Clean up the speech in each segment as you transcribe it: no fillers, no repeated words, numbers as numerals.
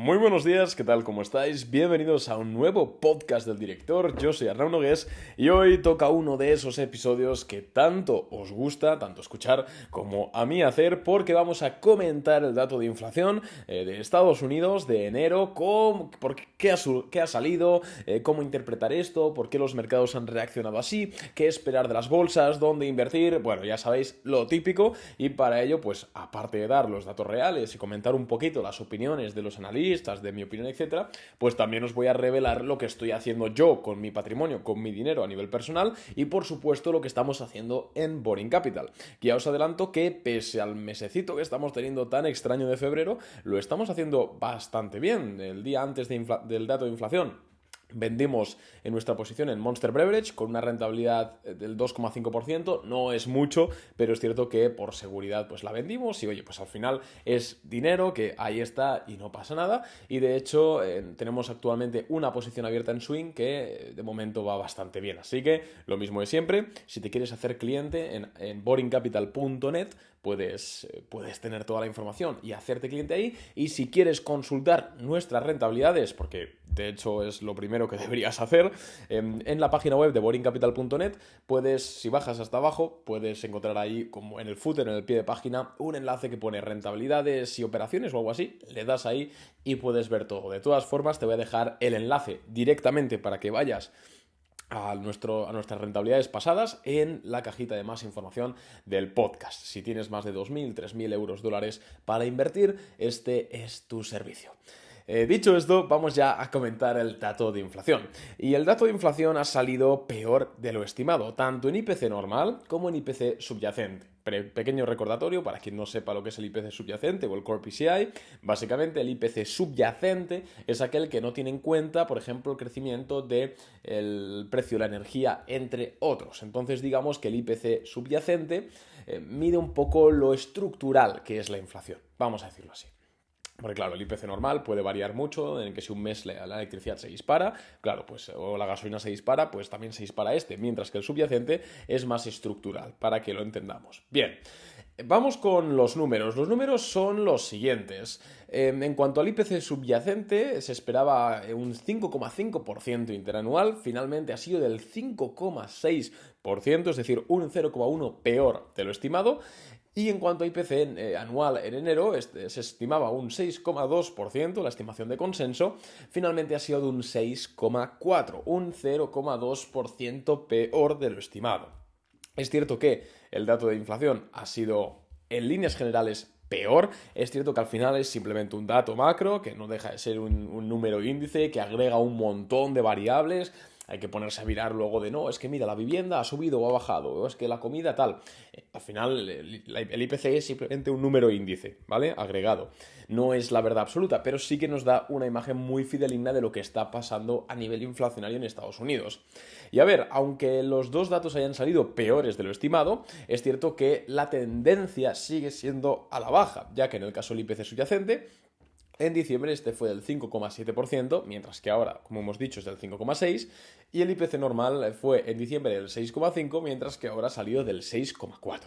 Muy buenos días, ¿qué tal? ¿Cómo estáis? Bienvenidos a un nuevo podcast del director. Yo soy Arnau Nogués y hoy toca uno de esos episodios que tanto os gusta, tanto escuchar como a mí hacer, porque vamos a comentar el dato de inflación de Estados Unidos de enero, qué ha salido, cómo interpretar esto, por qué los mercados han reaccionado así, qué esperar de las bolsas, dónde invertir, bueno, ya sabéis lo típico, y para ello, pues aparte de dar los datos reales y comentar un poquito las opiniones de los analistas, de mi opinión, etcétera, pues también os voy a revelar lo que estoy haciendo yo con mi patrimonio, con mi dinero a nivel personal y por supuesto lo que estamos haciendo en Boring Capital. Que ya os adelanto que pese al mesecito que estamos teniendo tan extraño de febrero, lo estamos haciendo bastante bien. El día antes del dato de inflación vendimos en nuestra posición en Monster Beverage con una rentabilidad del 2,5%, no es mucho, pero es cierto que por seguridad pues la vendimos y oye, pues al final es dinero que ahí está y no pasa nada y de hecho tenemos actualmente una posición abierta en Swing que de momento va bastante bien, así que lo mismo de siempre, si te quieres hacer cliente en boringcapital.net puedes tener toda la información y hacerte cliente ahí y si quieres consultar nuestras rentabilidades, porque de hecho es lo primero que deberías hacer, en la página web de boringcapital.net puedes, si bajas hasta abajo, puedes encontrar ahí como en el footer, en el pie de página, un enlace que pone rentabilidades y operaciones o algo así, le das ahí y puedes ver todo. De todas formas te voy a dejar el enlace directamente para que vayas a nuestras rentabilidades pasadas en la cajita de más información del podcast. Si tienes más de 2.000, 3.000 euros dólares para invertir, este es tu servicio. Dicho esto, vamos ya a comentar el dato de inflación. Y el dato de inflación ha salido peor de lo estimado, tanto en IPC normal como en IPC subyacente. Pequeño recordatorio para quien no sepa lo que es el IPC subyacente o el Core PCI. Básicamente el IPC subyacente es aquel que no tiene en cuenta, por ejemplo, el crecimiento del precio de la energía, entre otros. Entonces digamos que el IPC subyacente mide un poco lo estructural que es la inflación. Vamos a decirlo así. Porque claro, el IPC normal puede variar mucho, en que si un mes la electricidad se dispara, claro, pues o la gasolina se dispara, pues también se dispara mientras que el subyacente es más estructural, para que lo entendamos. Bien, vamos con los números. Los números son los siguientes. En cuanto al IPC subyacente, se esperaba un 5,5% interanual, finalmente ha sido del 5,6%, es decir, un 0,1 peor de lo estimado. Y en cuanto a IPC anual en enero, se estimaba un 6,2%, la estimación de consenso, finalmente ha sido de un 6,4%, un 0,2% peor de lo estimado. Es cierto que el dato de inflación ha sido, en líneas generales, peor. Es cierto que al final es simplemente un dato macro, que no deja de ser un número índice, que agrega un montón de variables. Hay que ponerse a mirar luego de no, es que mira, la vivienda ha subido o ha bajado, o es que la comida tal. Al final, el IPC es simplemente un número índice, ¿vale? Agregado. No es la verdad absoluta, pero sí que nos da una imagen muy fidedigna de lo que está pasando a nivel inflacionario en Estados Unidos. Y a ver, aunque los dos datos hayan salido peores de lo estimado, es cierto que la tendencia sigue siendo a la baja, ya que en el caso del IPC subyacente, en diciembre este fue del 5,7%, mientras que ahora, como hemos dicho, es del 5,6%, y el IPC normal fue en diciembre del 6,5%, mientras que ahora ha salido del 6,4%.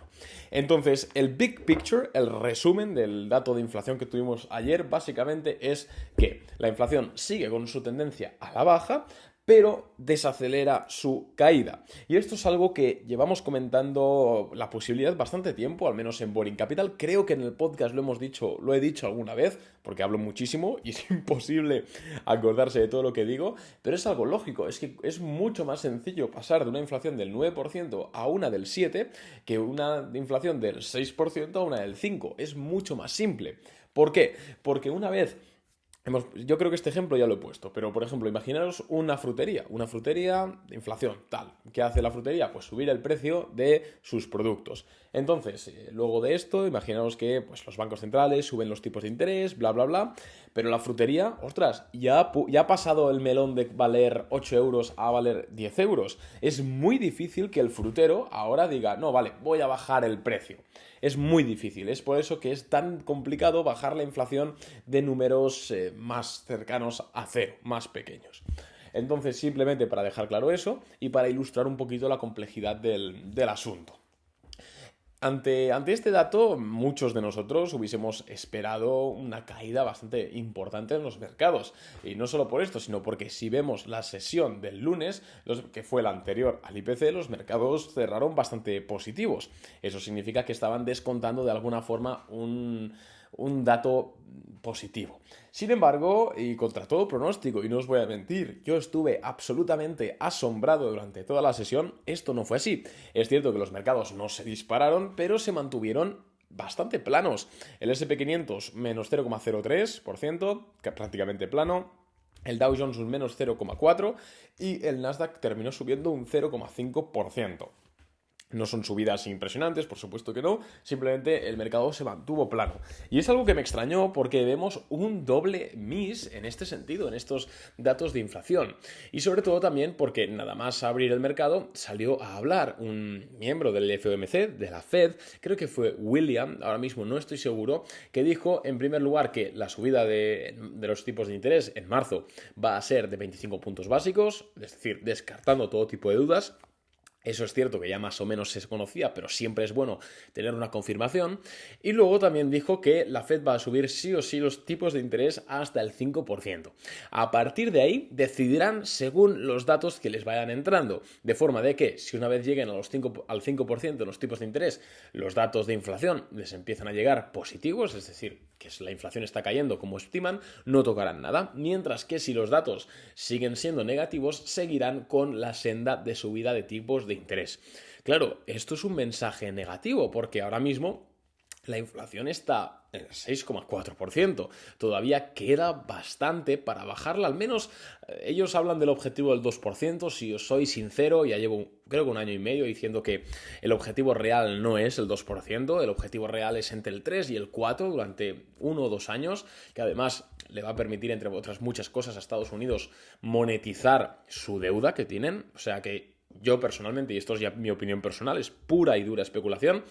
Entonces, el big picture, el resumen del dato de inflación que tuvimos ayer, básicamente es que la inflación sigue con su tendencia a la baja, pero desacelera su caída. Y esto es algo que llevamos comentando la posibilidad bastante tiempo, al menos en Boring Capital. Creo que en el podcast lo he dicho alguna vez, porque hablo muchísimo y es imposible acordarse de todo lo que digo, pero es algo lógico, es que es mucho más sencillo pasar de una inflación del 9% a una del 7% que una inflación del 6% a una del 5%. Es mucho más simple. ¿Por qué? Porque una vez... Yo creo que este ejemplo ya lo he puesto, pero por ejemplo, imaginaros una frutería de inflación, tal. ¿Qué hace la frutería? Pues subir el precio de sus productos. Entonces, luego de esto, imaginaos que pues, los bancos centrales suben los tipos de interés, bla, bla, bla, pero la frutería, ostras, ya ha pasado el melón de valer 8 euros a valer 10 euros. Es muy difícil que el frutero ahora diga, no, vale, voy a bajar el precio. Es muy difícil, es por eso que es tan complicado bajar la inflación de números más cercanos a cero, más pequeños. Entonces, simplemente para dejar claro eso y para ilustrar un poquito la complejidad del asunto. Ante este dato, muchos de nosotros hubiésemos esperado una caída bastante importante en los mercados. Y no solo por esto, sino porque si vemos la sesión del lunes, que fue la anterior al IPC, los mercados cerraron bastante positivos. Eso significa que estaban descontando de alguna forma un dato positivo. Sin embargo, y contra todo pronóstico, y no os voy a mentir, yo estuve absolutamente asombrado durante toda la sesión. Esto no fue así. Es cierto que los mercados no se dispararon, pero se mantuvieron bastante planos. El S&P 500 menos 0,03%, prácticamente plano. El Dow Jones un menos 0,4% y el Nasdaq terminó subiendo un 0,5%. No son subidas impresionantes, por supuesto que no, simplemente el mercado se mantuvo plano. Y es algo que me extrañó porque vemos un doble miss en este sentido, en estos datos de inflación. Y sobre todo también porque nada más abrir el mercado salió a hablar un miembro del FOMC, de la Fed, creo que fue William, ahora mismo no estoy seguro, que dijo en primer lugar que la subida de los tipos de interés en marzo va a ser de 25 puntos básicos, es decir, descartando todo tipo de dudas. Eso es cierto que ya más o menos se conocía, pero siempre es bueno tener una confirmación. Y luego también dijo que la Fed va a subir sí o sí los tipos de interés hasta el 5%. A partir de ahí decidirán según los datos que les vayan entrando. De forma de que si una vez lleguen al 5% los tipos de interés, los datos de inflación les empiezan a llegar positivos, es decir, que la inflación está cayendo como estiman, no tocarán nada. Mientras que si los datos siguen siendo negativos, seguirán con la senda de subida de tipos de interés. Claro, esto es un mensaje negativo porque ahora mismo la inflación está en el 6,4%. Todavía queda bastante para bajarla. Al menos ellos hablan del objetivo del 2%. Si os soy sincero, ya llevo creo que un año y medio diciendo que el objetivo real no es el 2%. El objetivo real es entre el 3 y el 4 durante 1 o 2 años, que además le va a permitir, entre otras muchas cosas, a Estados Unidos monetizar su deuda que tienen. O sea que yo personalmente, y esto es ya mi opinión personal, es pura y dura especulación,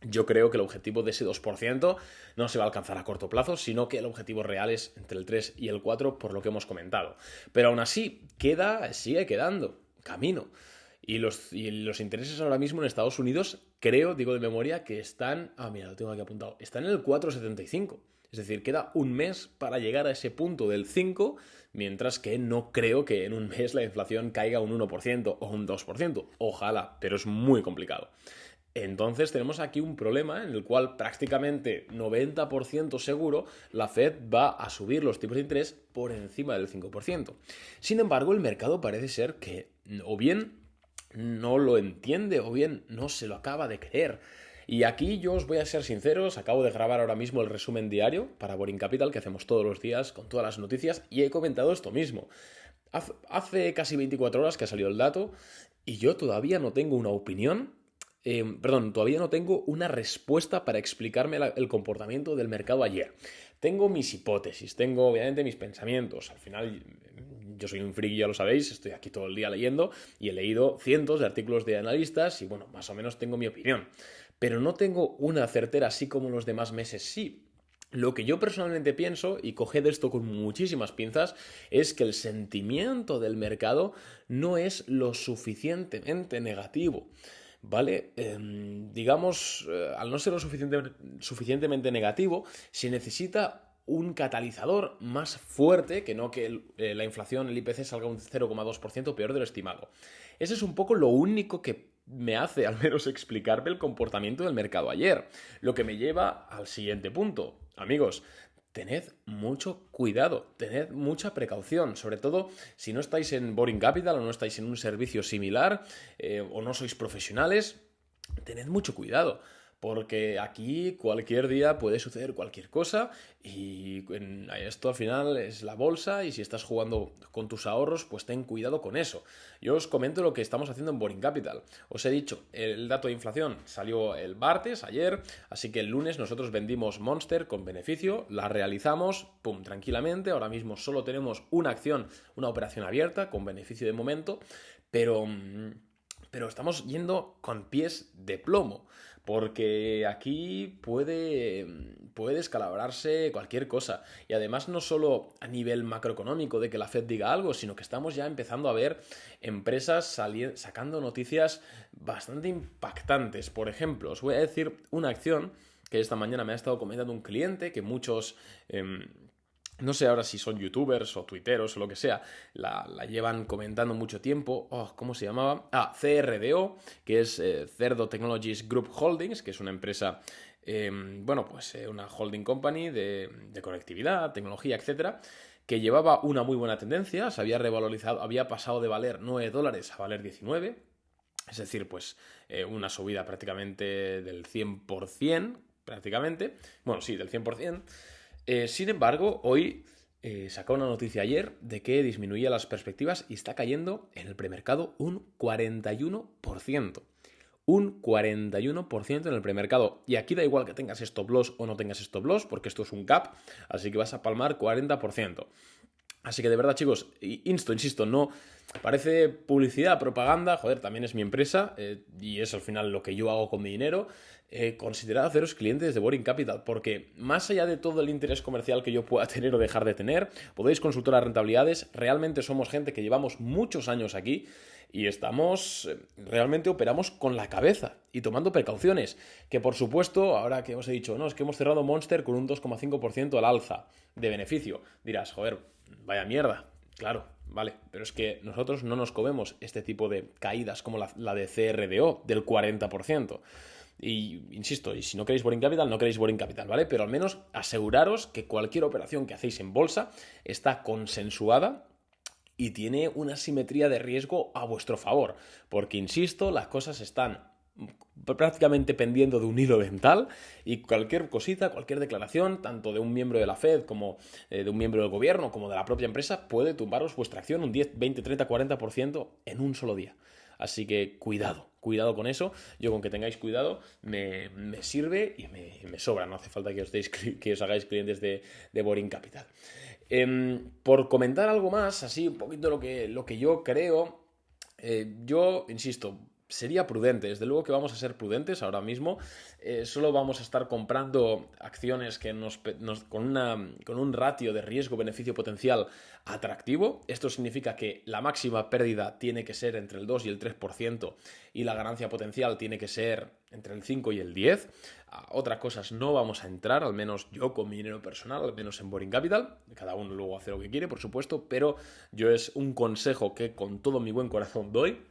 yo creo que el objetivo de ese 2% no se va a alcanzar a corto plazo, sino que el objetivo real es entre el 3 y el 4, por lo que hemos comentado. Pero aún así, sigue quedando camino. Y los intereses ahora mismo en Estados Unidos, creo, digo de memoria, que están... mira, lo tengo aquí apuntado. Están en el 4,75. Es decir, queda un mes para llegar a ese punto del 5, mientras que no creo que en un mes la inflación caiga un 1% o un 2%. Ojalá, pero es muy complicado. Entonces tenemos aquí un problema en el cual prácticamente 90% seguro la Fed va a subir los tipos de interés por encima del 5%. Sin embargo, el mercado parece ser que o bien no lo entiende o bien no se lo acaba de creer. Y aquí yo os voy a ser sinceros, acabo de grabar ahora mismo el resumen diario para Boring Capital que hacemos todos los días con todas las noticias y he comentado esto mismo. Hace casi 24 horas que ha salido el dato y yo todavía no tengo una opinión. Todavía no tengo una respuesta para explicarme el comportamiento del mercado ayer. Tengo mis hipótesis, tengo obviamente mis pensamientos. Al final, yo soy un friki, ya lo sabéis, estoy aquí todo el día leyendo y he leído cientos de artículos de analistas y bueno, más o menos tengo mi opinión. Pero no tengo una certera así como los demás meses sí. Lo que yo personalmente pienso, y coged esto con muchísimas pinzas, es que el sentimiento del mercado no es lo suficientemente negativo. ¿Vale? Digamos, al no ser lo suficientemente negativo, se necesita un catalizador más fuerte que no que la inflación, el IPC, salga un 0,2% peor de lo estimado. Ese es un poco lo único que me hace al menos explicarme el comportamiento del mercado ayer. Lo que me lleva al siguiente punto. Amigos, tened mucho cuidado, tened mucha precaución, sobre todo si no estáis en Boring Capital o no estáis en un servicio similar o no sois profesionales, tened mucho cuidado. Porque aquí cualquier día puede suceder cualquier cosa y esto al final es la bolsa y si estás jugando con tus ahorros, pues ten cuidado con eso. Yo os comento lo que estamos haciendo en Boring Capital. Os he dicho, el dato de inflación salió el martes, ayer, así que el lunes nosotros vendimos Monster con beneficio, la realizamos, pum, tranquilamente. Ahora mismo solo tenemos una acción, una operación abierta con beneficio de momento, pero pero estamos yendo con pies de plomo, porque aquí puede descalabrarse cualquier cosa. Y además no solo a nivel macroeconómico de que la Fed diga algo, sino que estamos ya empezando a ver empresas sacando noticias bastante impactantes. Por ejemplo, os voy a decir una acción que esta mañana me ha estado comentando un cliente que muchos... no sé ahora si son youtubers o tuiteros o lo que sea, la llevan comentando mucho tiempo. ¿Cómo se llamaba? CRDO, que es Cerdo Technologies Group Holdings, que es una empresa, una holding company de conectividad, tecnología, etcétera, que llevaba una muy buena tendencia, se había revalorizado, había pasado de valer $9 a valer 19, es decir, pues una subida prácticamente del 100%, prácticamente, bueno, sí, del 100%. Sin embargo, hoy sacó una noticia ayer de que disminuía las perspectivas y está cayendo en el premercado un 41%. Un 41% en el premercado. Y aquí da igual que tengas stop loss o no tengas stop loss, porque esto es un cap, así que vas a palmar 40%. Así que de verdad, chicos, insisto, no parece publicidad, propaganda, joder, también es mi empresa y es al final lo que yo hago con mi dinero. Considerad haceros clientes de Boring Capital, porque más allá de todo el interés comercial que yo pueda tener o dejar de tener, podéis consultar las rentabilidades. Realmente somos gente que llevamos muchos años aquí y realmente operamos con la cabeza y tomando precauciones. Que por supuesto, ahora que os he dicho, no, es que hemos cerrado Monster con un 2,5% al alza de beneficio. Dirás, joder, vaya mierda. Claro, vale, pero es que nosotros no nos comemos este tipo de caídas como la de CRDO del 40%. Y insisto, y si no queréis Boring Capital, no queréis Boring Capital, ¿vale? Pero al menos aseguraros que cualquier operación que hacéis en bolsa está consensuada y tiene una simetría de riesgo a vuestro favor. Porque, insisto, las cosas están prácticamente pendiendo de un hilo dental y cualquier cosita, cualquier declaración, tanto de un miembro de la Fed como de un miembro del gobierno como de la propia empresa, puede tumbaros vuestra acción un 10, 20, 30, 40% en un solo día. Así que cuidado con eso. Yo con que tengáis cuidado me sirve y me sobra. No hace falta que os hagáis clientes de Boring Capital. Por comentar algo más, así un poquito lo que yo creo, yo insisto, sería prudente, desde luego que vamos a ser prudentes ahora mismo. Solo vamos a estar comprando acciones que con un ratio de riesgo-beneficio potencial atractivo. Esto significa que la máxima pérdida tiene que ser entre el 2 y el 3% y la ganancia potencial tiene que ser entre el 5 y el 10%. Otras cosas no vamos a entrar, al menos yo con mi dinero personal, al menos en Boring Capital. Cada uno luego hace lo que quiere, por supuesto, pero yo es un consejo que con todo mi buen corazón doy.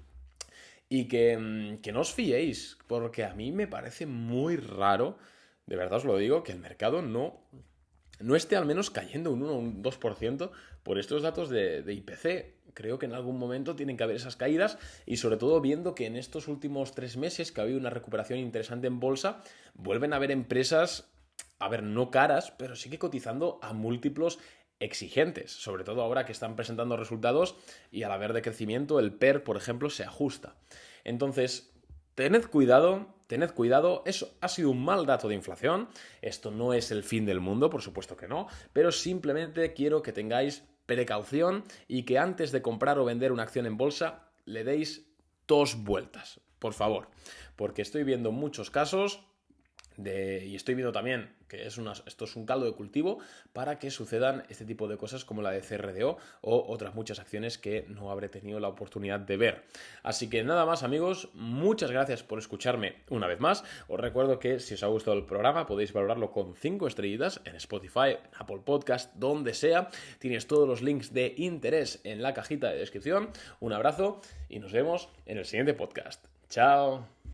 Y que no os fiéis, porque a mí me parece muy raro, de verdad os lo digo, que el mercado no esté al menos cayendo un 1 o un 2% por estos datos de IPC. Creo que en algún momento tienen que haber esas caídas y sobre todo viendo que en estos últimos 3 meses que ha habido una recuperación interesante en bolsa, vuelven a haber empresas, no caras, pero sí que cotizando a múltiplos exigentes, sobre todo ahora que están presentando resultados y al haber de crecimiento el PER, por ejemplo, se ajusta. Entonces, tened cuidado, eso ha sido un mal dato de inflación, esto no es el fin del mundo, por supuesto que no, pero simplemente quiero que tengáis precaución y que antes de comprar o vender una acción en bolsa le deis 2 vueltas, por favor, porque estoy viendo muchos casos y estoy viendo también que esto es un caldo de cultivo para que sucedan este tipo de cosas como la de CRDO o otras muchas acciones que no habré tenido la oportunidad de ver. Así que nada más, amigos, muchas gracias por escucharme una vez más. Os recuerdo que si os ha gustado el programa podéis valorarlo con 5 estrellitas en Spotify, Apple Podcast, donde sea. Tienes todos los links de interés en la cajita de descripción. Un abrazo y nos vemos en el siguiente podcast. Chao.